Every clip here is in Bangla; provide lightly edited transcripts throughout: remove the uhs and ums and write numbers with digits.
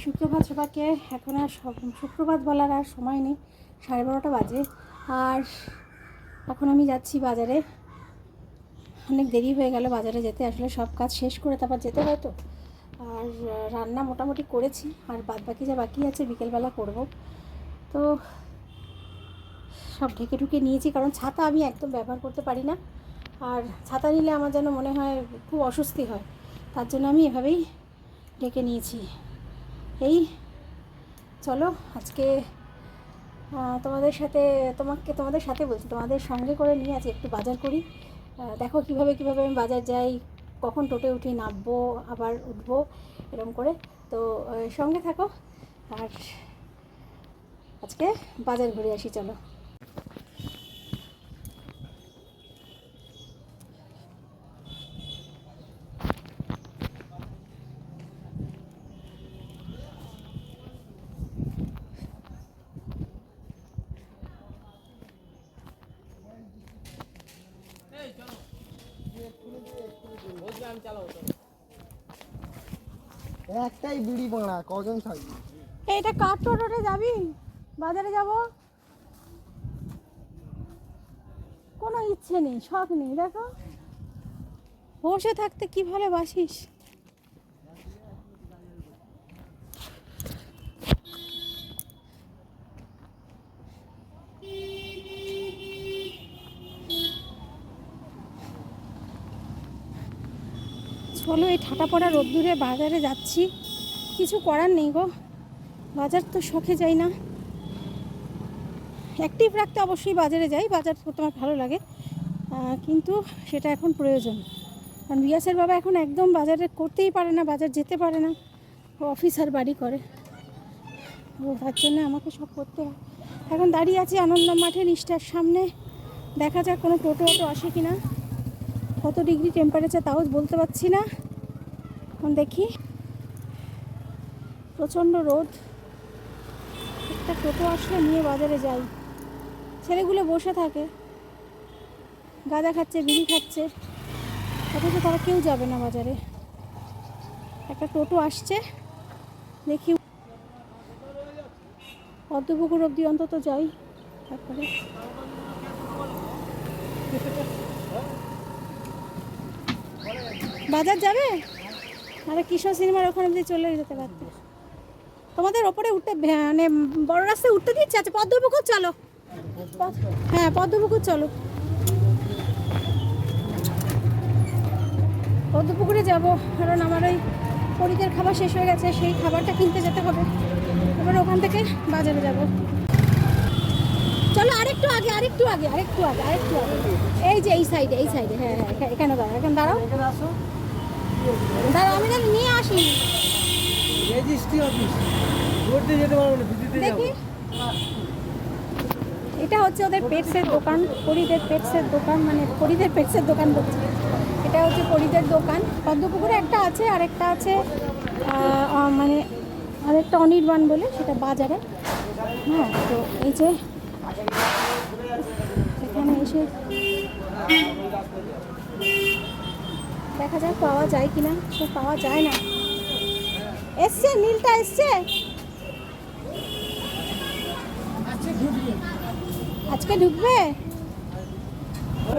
সুপ্রভাত সবাইকে। এখন আর সুপ্রভাত বলার আর সময় নেই, 12:30 বাজে। আর এখন আমি যাচ্ছি বাজারে। অনেক দেরি হয়ে গেল বাজারে যেতে, আসলে সব কাজ শেষ করে তারপর যেতে হয় তো। আর রান্না মোটামুটি করেছি, আর বাদ বাকি যা বাকি আছে বিকেলবেলা করব। তো সব ঢেকে ঢুকে নিয়েছি, কারণ ছাতা আমি একদম ব্যবহার করতে পারি না। আর ছাতা নিলে আমার যেন মনে হয় খুব অস্বস্তি হয়, তার জন্য আমি এভাবেই ঢেকে নিয়েছি। এই চলো আজকে তোমাদের সাথে বলছি, তোমাদের সঙ্গে করে নিয়ে আজকে একটু বাজার করি। দেখো কিভাবে আমি বাজার যাই, কখন টোটো উঠি, নামবো আবার উঠবো, এরকম করে। তো সঙ্গে থাকো, আর আজকে বাজার ঘুরে আসি চলো। একটাই বিড়ি বাড়া, কজন থাকবে? এইটা কার টোটোতে যাবি? বাজারে যাব, কোনো ইচ্ছে নেই, শখ নেই। দেখো বসে থাকতে কি ভালোবাসিস। চলো, এই ঠাটা পড়া রোদ্দুরে বাজারে যাচ্ছি, কিছু করার নেই গো। বাজার তো শখে যাই না, অ্যাক্টিভ রাখতে অবশ্যই বাজারে যাই, বাজার করতে আমার ভালো লাগে, কিন্তু সেটা এখন প্রয়োজন। কারণ বিয়াসের বাবা এখন একদম বাজারে করতেই পারে না, বাজার যেতে পারে না, অফিস আর বাড়ি করে, ও তার জন্য আমাকে সব করতে হয়। এখন দাঁড়িয়ে আছি আনন্দ মাঠের নিচটার সামনে, দেখা যাক কোনো টোটো আসে কি না। কত ডিগ্রি টেম্পারেচার তাও বলতে পারছি না, এখন দেখি। প্রচণ্ড রোদ, একটা টোটো আসলে নিয়ে বাজারে যাই। ছেলেগুলো বসে থাকে, গাঁজা খাচ্ছে, বিড়ি খাচ্ছে, অথচ তারা কেউ যাবে না বাজারে। একটা টোটো আসছে, দেখি পদ্মপুকুর অবধি অন্তত যাই, তারপরে বাজার যাবে। আরে কিশোর সিনেমার ওখানে অবধি চলে যেতে পারতে। তোমাদের ওপরে উঠতে মানে বড় রাস্তায় উঠতে দিচ্ছে। আচ্ছা পদ্মপুকুর চলো, হ্যাঁ পদ্মপুকুর চলো, পদ্মপুকুরে যাবো। কারণ আমার ওই পরিদের খাবার শেষ হয়ে গেছে, সেই খাবারটা কিনতে যেতে হবে। এবার ওখান থেকে বাজারে যাব। চলো আরেকটু আগে, এই যে এই সাইডে, হ্যাঁ এখানে দাঁড়াও, দাঁড়াও, আমি তাহলে নিয়ে আসি। রেজিস্ট্রি অফিস করতে যেতে পারবো না, দিতে যাব। দেখি, এটা হচ্ছে ওদের পেটসের দোকান, পরিদের পেটসের দোকান, মানে পরিদের পেটসের দোকান বলছি। এটা হচ্ছে পরিদের দোকান। পদ্মপুকুরে একটা আছে, আরেকটা আছে মানে আরেকটা অনির্বাণ বলে, সেটা বাজারে। হ্যাঁ, তো এই যে এখানে এসে দেখা যাক পাওয়া যায় কিনা। সে পাওয়া যায় না। এসছে নীলটা, এসছে আজকে ঢুকবে।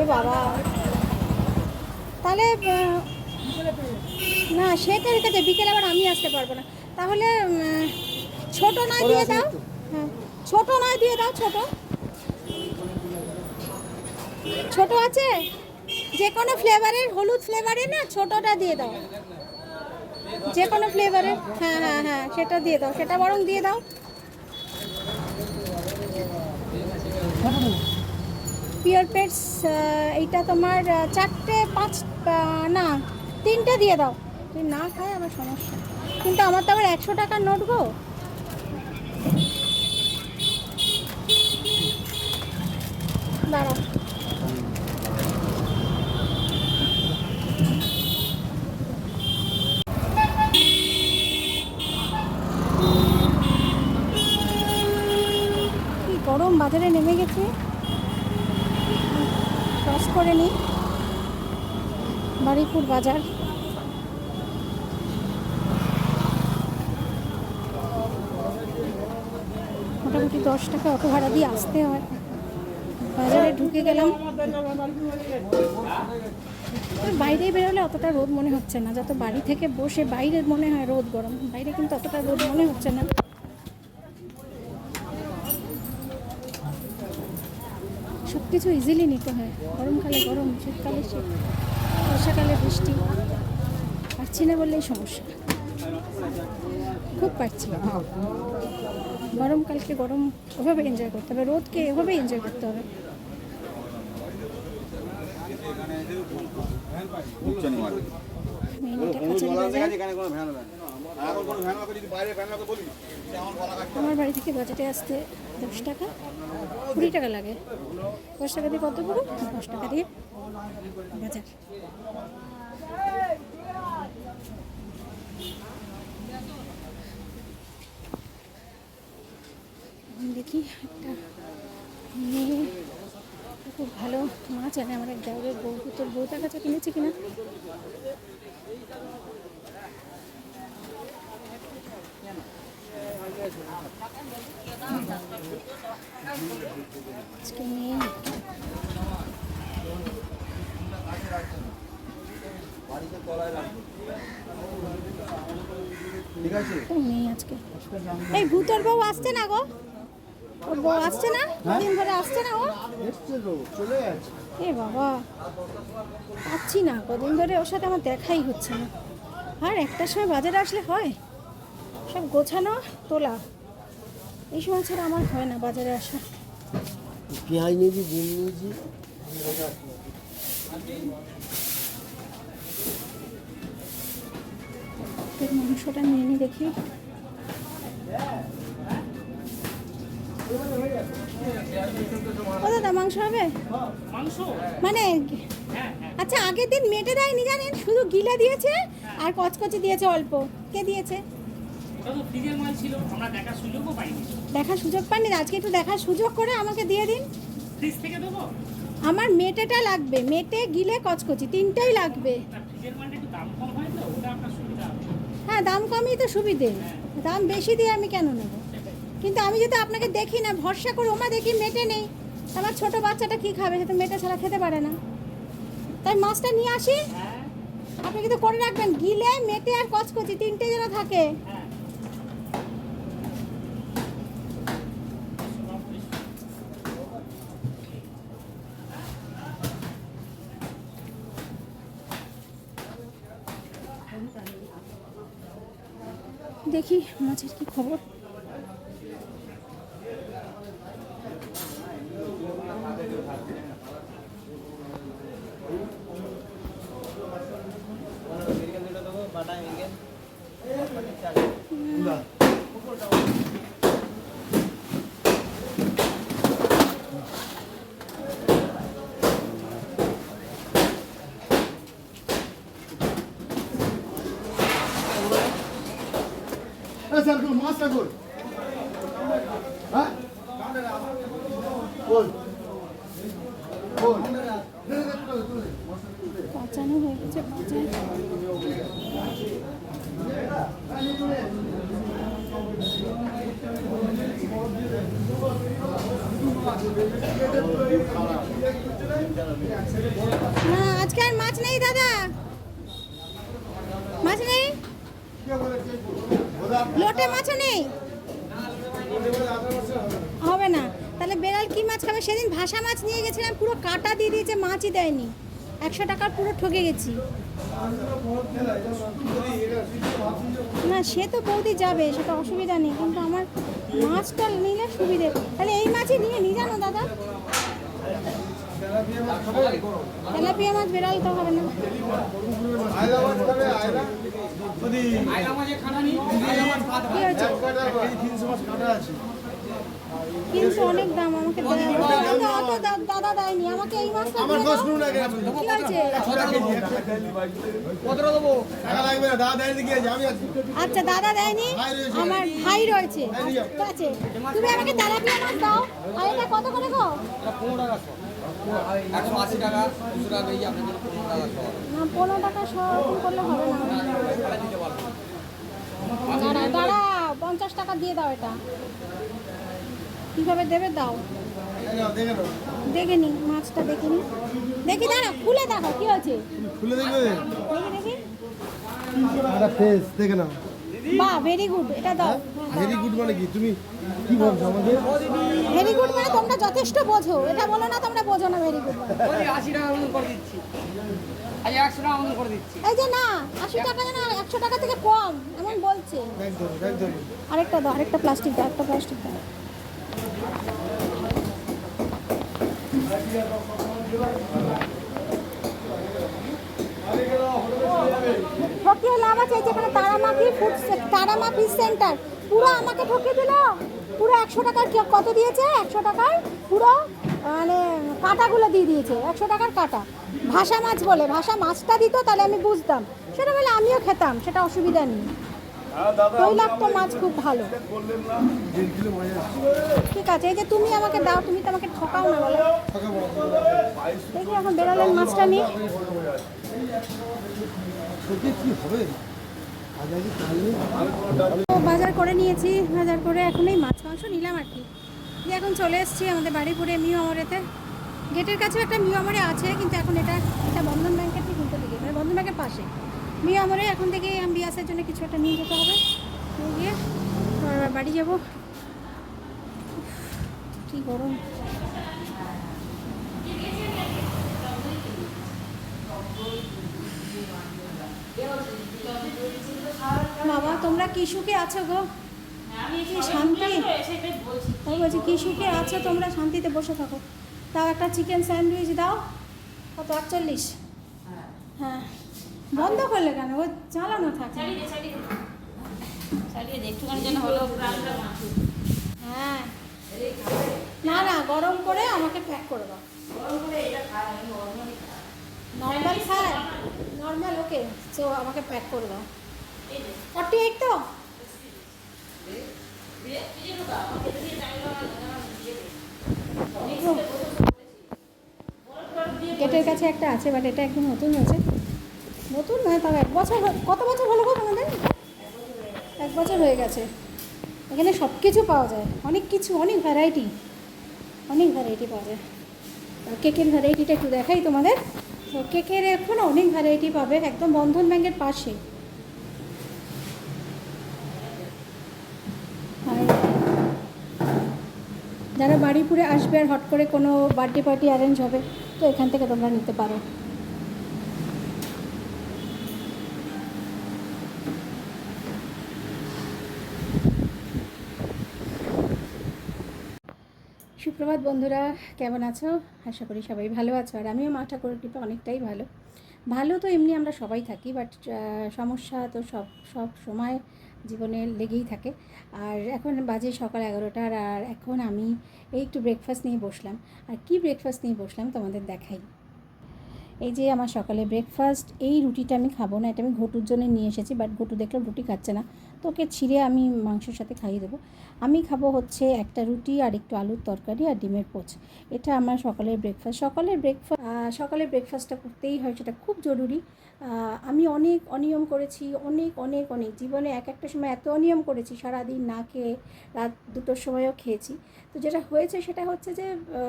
এ বাবা, তাহলে না সেটা ঠিক আছে, বিকেলে আবার আমি আসতে পারবো না। তাহলে ছোট নয় দিয়ে দাও, হ্যাঁ ছোট নয় দিয়ে দাও, ছোট আছে যে কোনো ফ্লেভারের, হলুদ ফ্লেভারের না, ছোটটা দিয়ে দাও, যে কোনো ফ্লেভারের। হ্যাঁ সেটা দিয়ে দাও, সেটা বরং দিয়ে দাও। পিওর পেটস এইটা তোমার 4টে 5 না 3টে দিয়ে দাও। তুই না খায় আমার সমস্যা, কিন্তু আমার তো আবার 100 টাকার নোট গো। দাঁড়াও, কি গরম, বাজারে নেমে গেছি, ক্রস করে নিই বারুইপুর বাজার। আমাকে 10 টাকা অটো ভাড়া দিয়ে আসতে হয়। বাজারে ঢুকে গেলাম, বাইরে বেরোলে অতটা রোদ মনে হচ্ছে না, যত বাড়ি থেকে বসে বাইরে মনে হয় রোদ গরম, বাইরে কিন্তু অতটা রোদ মনে হচ্ছে না। সব কিছু ইজিলি নিতে হয়, গরমকালে গরম, শীতকালে শীত, বর্ষাকালে বৃষ্টি। পারছি না বললেই সমস্যা, খুব পারছি। গরমকালকে গরম ওভাবে এনজয় করতে হবে, রোদকে এভাবে এনজয় করতে হবে। মেইনটা কাছারি বাজার। আমার বাড়ি থেকে বাজারে আসতে 10 টাকা 20 টাকা লাগে। 10 টাকা দিয়ে কত পুরো, 10 টাকা দিয়ে বাজার। দেখি একটা মেয়ে খুব ভালো মাছ আনে, আমার এক দেওরের বউ, তোর বউটার কাছে কিনেছি কিনা। আজকে মেয়ে নেই আজকে। এই ভূতর বউ আসছে না গো, ওর বউ আসছে না, দিন ধরে আসছে না ও, চলে যাচ্ছে। এ বাবা পাচ্ছি না, কদিন ধরে ওর সাথে আমার দেখাই হচ্ছে না। আর একটার সময় বাজারে আসলে হয়, সব গোছানো তোলা, এই সময় ছাড়া আমার হয় না বাজারে আসা। পেঁয়াজ নিয়েছি, ডিম নিয়েছি। মাংসটা নিয়ে নি দেখি। ও দাদা মাংস হবে? মানে আচ্ছা, আগের দিন মেটে দেয়নি জানেন, শুধু গিলা দিয়েছে আর কচকচি দিয়েছে অল্প। কে দিয়েছে? দেখার সুযোগ পাননি, আজকে একটু দেখার সুযোগ করে আমাকে দিয়ে দিন। আমার মেটেটা লাগবে, মেটে গিলে কচকচি তিনটাই লাগবে। হ্যাঁ, দাম কমই তো সুবিধে, দাম বেশি দিয়ে আমি কেন নেব? কিন্তু আমি যদি আপনাকে দেখি না, ভরসা করে ওমা দেখি মেটে নেই, আমার ছোট বাচ্চাটা কি খাবে? সে তো মেটে ছাড়া খেতে পারে না। তাই মাছটা নিয়ে আসি, আপনি কিন্তু করে রাখবেন, গিলে মেটে আর কচকচি তিনটে যেন থাকে। দেখি মাছের কি খবর। মাছটা কই? হ্যাঁ কই? পাচানো হয়ে গেছে বাজার। না আজকে আর মাছ নেই দাদা, মাছ নেই, লোটে মাছও নেই, হবে না। তাহলে বেড়াল কি মাছ খাবে? সেদিন ভাষা মাছ নিয়ে গেছিলাম, পুরো কাটা দিয়ে দিয়েছে, মাছই দেয়নি। 100 টাকার পুরো ঠকে গেছি। না সে তো বৌদি যাবে, সেটা অসুবিধা নেই, কিন্তু আমার মাছটা নিলে সুবিধে। তাহলে এই মাছই নিয়ে নি জানো দাদা, তেলাপিয়া মাছ বেড়াল তো হবে না। কি হয়েছে? কিন্তু অনেক দাম, আমাকে দাদা দেয়নি, আমাকে এই মাছটা দিয়ে দাও। কি হয়েছে? আচ্ছা দাদা দেয়নি, আমার ভাই রয়েছে, ঠিক আছে। তুমি আমাকে তেলাপিয়া মাছ দাও। আর এটা কত করে গো? 180 টাকা খুচরা নেই, আপনাদের 15 টাকা সহ। না 15 টাকা সরকম করলে হবে না। দাঁড়া 50 টাকা দিয়ে দাও এটা। কীভাবে দেবে দাও, দেখে নাও, দেখে নি মাছটা, দেখে নি, দেখি দাঁড়া, খুলে দেখো কী আছে, তুমি খুলে দেখবে দেখি দেখি। একটা ফেস দেখে নাও। বাহ, ভেরি গুড, এটা দাও। ভেরি গুড মানে কি, তুমি কি বলছো আমাদের? ভেরি গুড মানে তোমরা যথেষ্ট বোঝো, এটা বলো না তোমরা বোঝো না ভেরি গুড। 80 টাকা মতন করে দিচ্ছি, আজ 100 টাকা মতন করে দিচ্ছি। এই যে না, 80 টাকা না, 100 টাকা থেকে কম এমন বলছে। একদম একদম। আরেকটা দাও, আরেকটা প্লাস্টিক দাও, একটা প্লাস্টিক দাও। ঠকিয়ে লাভ আছে, যেখানে তারামাখি তারামা ফিশ সেন্টার পুরো আমাকে ঠকিয়ে দিল। পুরো 100 টাকার কত দিয়েছে, 100 টাকার পুরো মানে কাঁটাগুলো দিয়ে দিয়েছে, 100 টাকার কাঁটা। ভাষা মাছ বলে, ভাষা মাছটা দিত তাহলে আমি বুঝতাম, সেটা বলে আমিও খেতাম, সেটা অসুবিধা নেই। তৈলাক্ত মাছ খুব ভালো। ঠিক আছে, এই যে তুমি আমাকে দাও, তুমি তো আমাকে ঠকাও না বলো। দেখি এখন বেড়ালেন মাছটা নিয়ে। কি হবে? তো বাজার করে নিয়েছি, বাজার করে এখন এই মাছ মাংস নিলাম আর কি। দিয়ে এখন চলে এসেছি আমাদের বাড়িপুরে মিউ আমরেতে। গেটের কাছেও একটা মিউ আমরে আছে, কিন্তু এখন এটা বন্ধন ব্যাংকের ঠিক উল্টো দিকে, মানে বন্ধন ব্যাংকের পাশে মিউ আমরে। এখন থেকে বিয়াসের জন্য কিছু একটা নিয়ে যেতে হবে, নিয়ে গিয়ে আবার বাড়ি যাব। কি গরম! বাবা তোমরা কি সুখে আছো গো, কি শান্তি! আমি বলছি কি সুখে আছো তোমরা, শান্তিতে বসে থাকো। তাও একটা চিকেন স্যান্ডউইচ দাও, কত 48? হ্যাঁ, বন্ধ করলে কেন, ও চালানো থাকে। হ্যাঁ, না না, গরম করে আমাকে প্যাক করে দাও। নর্মাল খায়, নর্মাল, ওকে, সো আমাকে প্যাক করে দাও। 48 তো? গেটের কাছে একটা আছে, বাট এটা একদম নতুন হয়েছে। নতুন নয়, তবে 1 বছর, কত বছর হলো গো তোমাদের? 1 বছর হয়ে গেছে। এখানে সব কিছু পাওয়া যায়, অনেক কিছু, অনেক ভ্যারাইটি, অনেক ভ্যারাইটি পাওয়া যায়। কেকের ভ্যারাইটিটা একটু দেখাই তোমাদের। তো কেকের এখন অনেক ভ্যারাইটি পাবে, একদম বন্ধন ব্যাংকের পাশে। আর যারা বাড়িপুরে আসবে আর হট করে কোনো বার্থডে পার্টি অ্যারেঞ্জ হবে, তো এখান থেকে তোমরা নিতে পারো। সুপ্রভাত বন্ধুরা, কেমন আছো? আশা করি সবাই ভালো আছো, আর আমিও মা ঠাকুরের কৃপা অনেকটাই ভালো। ভালো তো এমনি আমরা সবাই থাকি, বাট সমস্যা তো সব সময় জীবনে লেগেই থাকে। আর এখন বাজে সকাল 11টার, আর এখন আমি এই একটু ব্রেকফাস্ট নিয়ে বসলাম। আর কি ব্রেকফাস্ট নিয়ে বসলাম তোমাদের দেখাই। এই যে আমার সকালে ব্রেকফাস্ট, এই রুটিটা আমি খাবো না, এটা আমি ঘটুর জন্য নিয়ে এসেছি, বাট ঘটু দেখলাম রুটি খাচ্ছে না, তো ওকে ছিঁড়ে আমি মাংসের সাথে খাইয়ে দেবো। আমি খাবো হচ্ছে একটা রুটি আর একটু আলুর তরকারি আর ডিমের পোচ। এটা আমার সকালের ব্রেকফাস্ট। সকালের ব্রেকফাস্টটা করতেই হয়, সেটা খুব জরুরি। আমি অনেক অনিয়ম করেছি, অনেক জীবনে একটা সময় এত অনিয়ম করেছি, সারাদিন না খেয়ে রাত 2টোর সময়ও খেয়েছি। তো যেটা হয়েছে সেটা হচ্ছে যে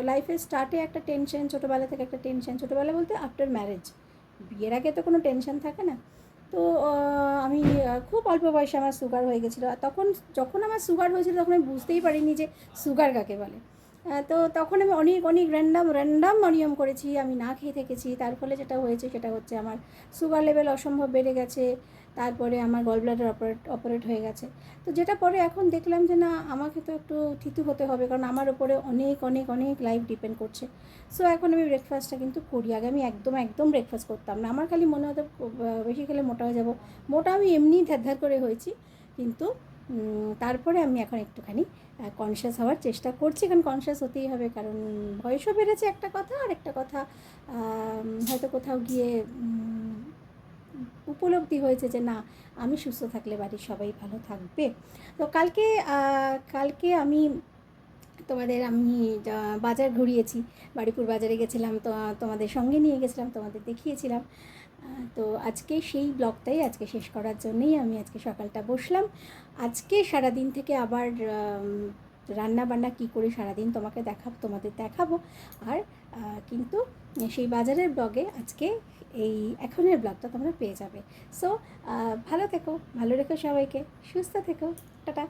লাইফের স্টার্টে একটা টেনশন, ছোটোবেলা থেকে একটা টেনশন, ছোটোবেলা বলতে আফটার ম্যারেজ, বিয়ের আগে তো কোনো টেনশন থাকে না। তো আমি খুব অল্প বয়সে আমার সুগার হয়ে গেছিলো, আর যখন আমার সুগার হয়েছিল তখন আমি বুঝতেই পারিনি যে সুগার কাকে বলে। তো তখন আমি অনেক র্যান্ডাম অনিয়ম করেছি, আমি না খেয়ে থেকেছি। তার ফলে যেটা হয়েছে সেটা হচ্ছে আমার সুগার লেভেল অসম্ভব বেড়ে গেছে, তারপরে আমার গল ব্লাডার অপারেট হয়ে গেছে। তো যেটা পরে এখন দেখলাম যে না, আমাকে তো একটু থিতু হতে হবে, কারণ আমার ওপরে অনেক লাইফ ডিপেন্ড করছে। সো এখন আমি ব্রেকফাস্টটা কিন্তু করি। আগে আমি একদম ব্রেকফাস্ট করতাম না, আমার খালি মনে হতো বেশি খেলে মোটা হয়ে যাব। মোটা আমি এমনি ধ্যার করে হয়েছি, কিন্তু তারপরে আমি এখন একটুখানি কনসিয়াস হওয়ার চেষ্টা করছি, কারণ কনসিয়াস হতেই হবে, কারণ বয়সও বেড়েছে একটা কথা, আর একটা কথা হয়তো কোথাও গিয়ে উপলব্ধি হয়েছে যে না, আমি সুস্থ থাকলে বাড়ির সবাই ভালো থাকবে। তো কালকে আমি বাজার ঘুরিয়েছি, বাড়িপুর বাজারে গেছিলাম, তো তোমাদের সঙ্গে নিয়ে গেছিলাম, তোমাদের দেখিয়েছিলাম। তো আজকে সেই ব্লগটাই আজকে শেষ করার জন্যই আমি আজকে সকালটা বসলাম। আজকে সারাদিন থেকে আবার রান্না বান্না কী করি সারাদিন তোমাদের দেখাবো। আর কিন্তু সেই বাজারের ব্লগে আজকে এই এখনের ব্লগটা তোমরা পেয়ে যাবে। সো ভালো থেকো, ভালো রেখো সবাইকে, সুস্থ থেকো, টাটা।